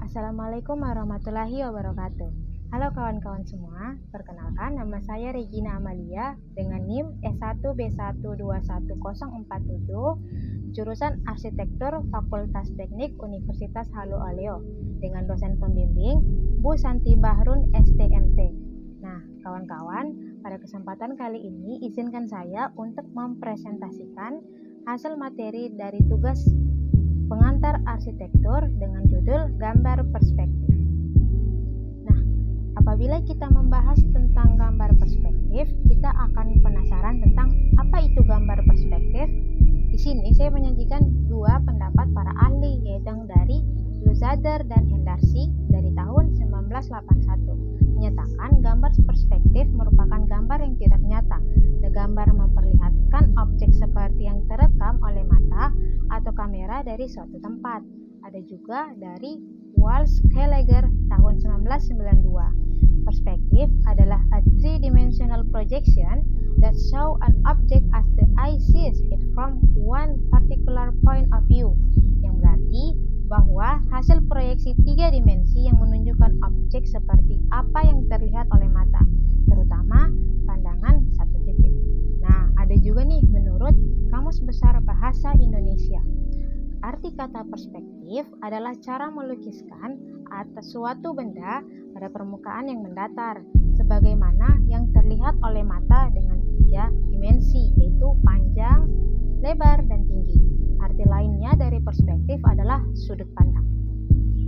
Assalamualaikum warahmatullahi wabarakatuh. Halo kawan-kawan semua, perkenalkan nama saya Regina Amalia dengan NIM S1B121047, jurusan Arsitektur Fakultas Teknik Universitas Halu Oleo, dengan dosen pembimbing Bu Santi Bahrun STMT. Nah, kawan-kawan, pada kesempatan kali ini izinkan saya untuk mempresentasikan hasil materi dari tugas pengantar arsitektur dengan judul Gambar Perspektif. Nah, apabila kita membahas tentang gambar perspektif, kita akan penasaran tentang apa itu gambar perspektif. Di sini saya menyajikan dua pendapat para ahli, yaitu dari Luzader dan Hendarsi dari tahun 1981, menyatakan gambar perspektif merupakan gambar yang tidak nyata. Gambar memperlihatkan objek seperti yang terekam oleh mata atau kamera dari suatu tempat. Ada juga dari Walsh-Gallagher tahun 1992. Perspektif adalah a three-dimensional projection that show an object as the eye sees it from one particular point of view, yang berarti bahwa hasil proyeksi tiga dimensi yang menunjukkan objek seperti apa yang terlihat oleh mata, terutama pandangan satu titik. Nah, ada juga nih menurut Kamus Besar Bahasa Indonesia. Arti kata perspektif adalah cara melukiskan atas suatu benda pada permukaan yang mendatar, sebagaimana yang terlihat oleh mata dengan tiga dimensi, yaitu panjang, lebar, dan tinggi. Arti lainnya dari perspektif adalah sudut pandang.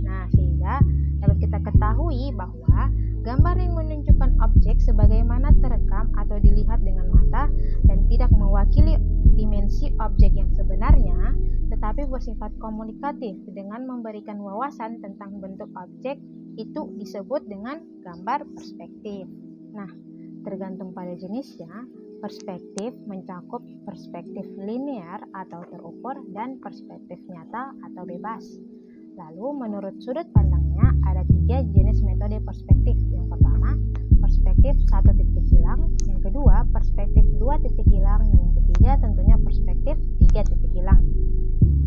Nah, sehingga dapat kita ketahui bahwa gambar yang menunjukkan objek sebagaimana terekam atau dilihat dengan mata dan tidak mewakili dimensi objek yang sebenarnya, tetapi bersifat komunikatif dengan memberikan wawasan tentang bentuk objek, itu disebut dengan gambar perspektif. Nah, tergantung pada jenisnya, perspektif mencakup perspektif linear atau terukur dan perspektif nyata atau bebas. Lalu menurut sudut pandangnya ada tiga jenis metode perspektif. Yang pertama, perspektif satu titik hilang. Yang kedua, perspektif dua titik hilang. Dan yang ketiga tentunya perspektif tiga titik hilang.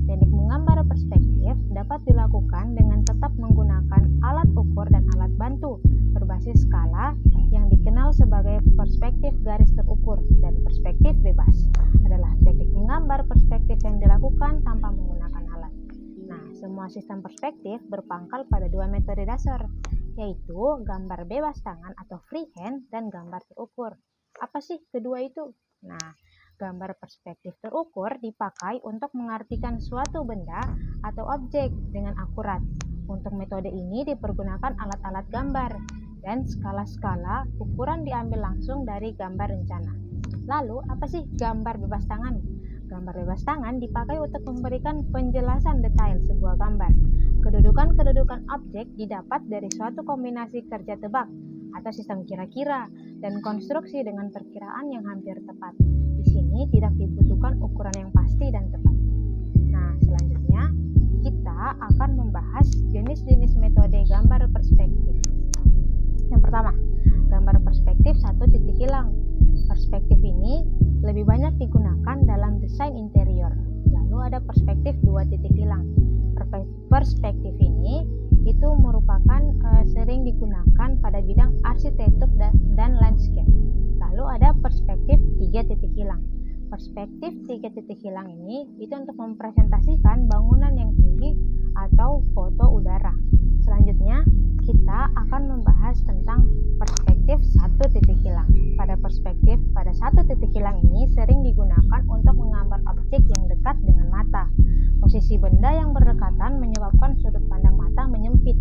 Teknik menggambar perspektif dapat dilakukan dengan tetap menggunakan alat ukur dan alat bantu berbasis skala yang dikenal sebagai perspektif garis terukur, dan perspektif bebas adalah teknik menggambar perspektif yang dilakukan tanpa menggunakan alat. Nah, semua sistem perspektif berpangkal pada dua metode dasar, yaitu gambar bebas tangan atau freehand dan gambar terukur. Apa sih kedua itu? Nah, gambar perspektif terukur dipakai untuk mengartikan suatu benda atau objek dengan akurat. Untuk metode ini dipergunakan alat-alat gambar dan skala-skala ukuran diambil langsung dari gambar rencana. Lalu, apa sih gambar bebas tangan? Gambar bebas tangan dipakai untuk memberikan penjelasan detail sebuah gambar. Kedudukan-kedudukan objek didapat dari suatu kombinasi kerja tebak atau sistem kira-kira dan konstruksi dengan perkiraan yang hampir tepat. Di sini tidak dibutuhkan ukuran yang pasti dan tepat. Nah, selanjutnya kita akan membahas jenis-jenis metode gambar perspektif. Yang pertama, gambar perspektif satu titik hilang. Perspektif ini lebih banyak digunakan dalam desain interior. Lalu ada perspektif dua titik hilang. Perspektif ini itu merupakan sering digunakan pada bidang arsitektur dan landscape. Lalu ada perspektif tiga titik hilang. Perspektif tiga titik hilang ini itu untuk mempresentasikan bangunan yang tinggi atau foto udara. Selanjutnya kita akan membahas tentang perspektif satu titik hilang. Pada perspektif pada satu titik hilang ini sering digunakan untuk menggambar objek yang dekat dengan mata. Posisi benda yang berdekatan menyebabkan sudut pandang mata menyempit,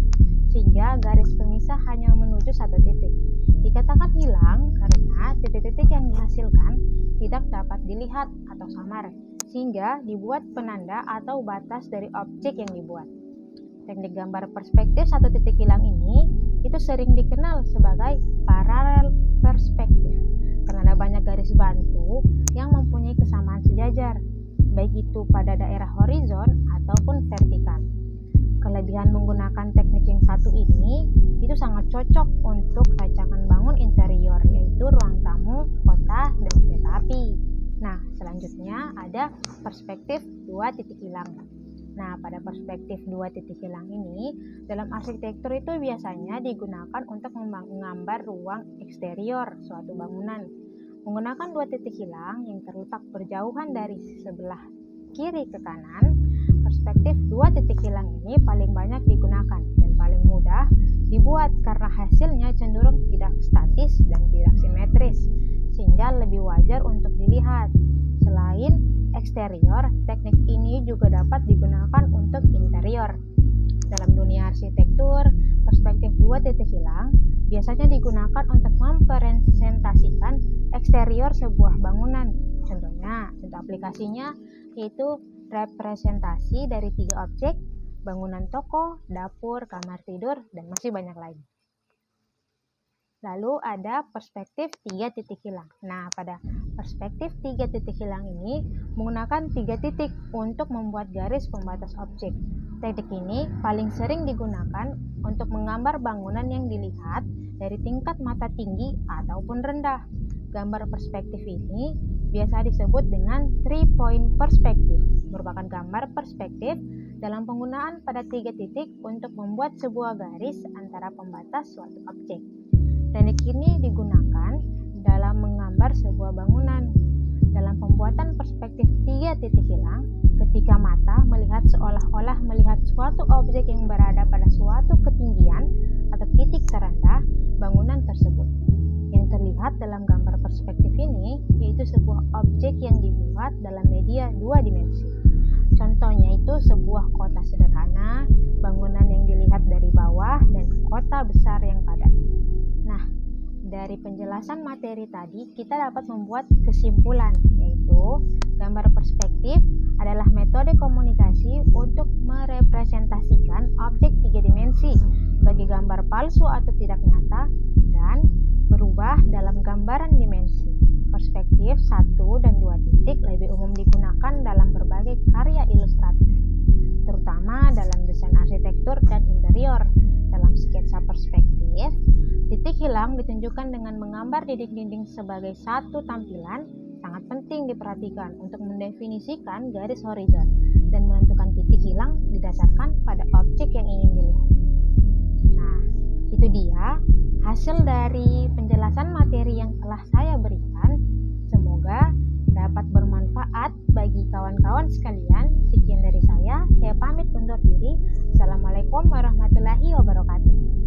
sehingga garis pemisah hanya menuju satu titik. Dikatakan hilang karena titik-titik yang dihasilkan tidak dapat dilihat atau samar, sehingga dibuat penanda atau batas dari objek yang dibuat. Teknik gambar perspektif satu titik hilang ini itu sering dikenal sebagai paralel perspektif, karena ada banyak garis bantu yang mempunyai kesamaan sejajar, baik itu pada daerah horizon ataupun vertikal. Kelebihan menggunakan teknik yang satu ini itu sangat cocok untuk rancangan bangun interior, yaitu ruang tamu, kota, dan kereta api. Nah, selanjutnya ada perspektif dua titik hilang. Nah, pada perspektif dua titik hilang ini, dalam arsitektur itu biasanya digunakan untuk menggambar ruang eksterior suatu bangunan. Menggunakan dua titik hilang yang terletak berjauhan dari sebelah kiri ke kanan, perspektif dua titik hilang ini paling banyak digunakan dan paling mudah dibuat karena hasilnya cenderung tidak statis dan tidak simetris, sehingga lebih wajar untuk dilihat. Selain eksterior, teknik ini juga dapat digunakan untuk interior. Dalam dunia arsitektur, perspektif dua titik hilang biasanya digunakan untuk mempresentasikan eksterior sebuah bangunan. Contohnya, contoh aplikasinya yaitu representasi dari 3 objek, bangunan toko, dapur, kamar tidur, dan masih banyak lagi. Lalu ada perspektif 3 titik hilang. Nah, pada perspektif 3 titik hilang ini menggunakan 3 titik untuk membuat garis pembatas objek. Teknik ini paling sering digunakan untuk menggambar bangunan yang dilihat dari tingkat mata tinggi ataupun rendah. Gambar perspektif ini biasa disebut dengan 3-point perspective, merupakan gambar perspektif dalam penggunaan pada 3 titik untuk membuat sebuah garis antara pembatas suatu objek. Teknik ini digunakan dalam menggambar sebuah bangunan. Dalam pembuatan perspektif 3 titik hilang, ketika mata melihat seolah-olah melihat suatu objek yang berada pada suatu ketinggian atau titik terendah bangunan tersebut. Yang terlihat dalam gambar perspektif ini yaitu sebuah objek yang dibuat dalam media 2 dimensi. Contohnya itu sebuah kota sederhana, bangunan yang dilihat dari bawah, dan kota besar yang padat. Nah, dari penjelasan materi tadi kita dapat membuat kesimpulan, yaitu gambar perspektif adalah metode komunikasi untuk merepresentasikan objek 3 dimensi sebagai gambar palsu atau tidak nyata dan berubah dalam gambaran dimensi. Perspektif 1 dan 2 titik lebih umum digunakan dalam berbagai karya ilustratif, terutama dalam desain arsitektur dan interior. Dalam sketsa perspektif, titik hilang ditunjukkan dengan menggambar dinding-dinding sebagai satu tampilan. Sangat penting diperhatikan untuk mendefinisikan garis horizon dan menentukan titik hilang didasarkan pada objek yang ingin dilihat. Nah, itu dia hasil dari penjelasan materi yang telah saya berikan. Semoga dapat bermanfaat bagi kawan-kawan sekalian. Sekian dari saya pamit undur diri. Assalamualaikum warahmatullahi wabarakatuh.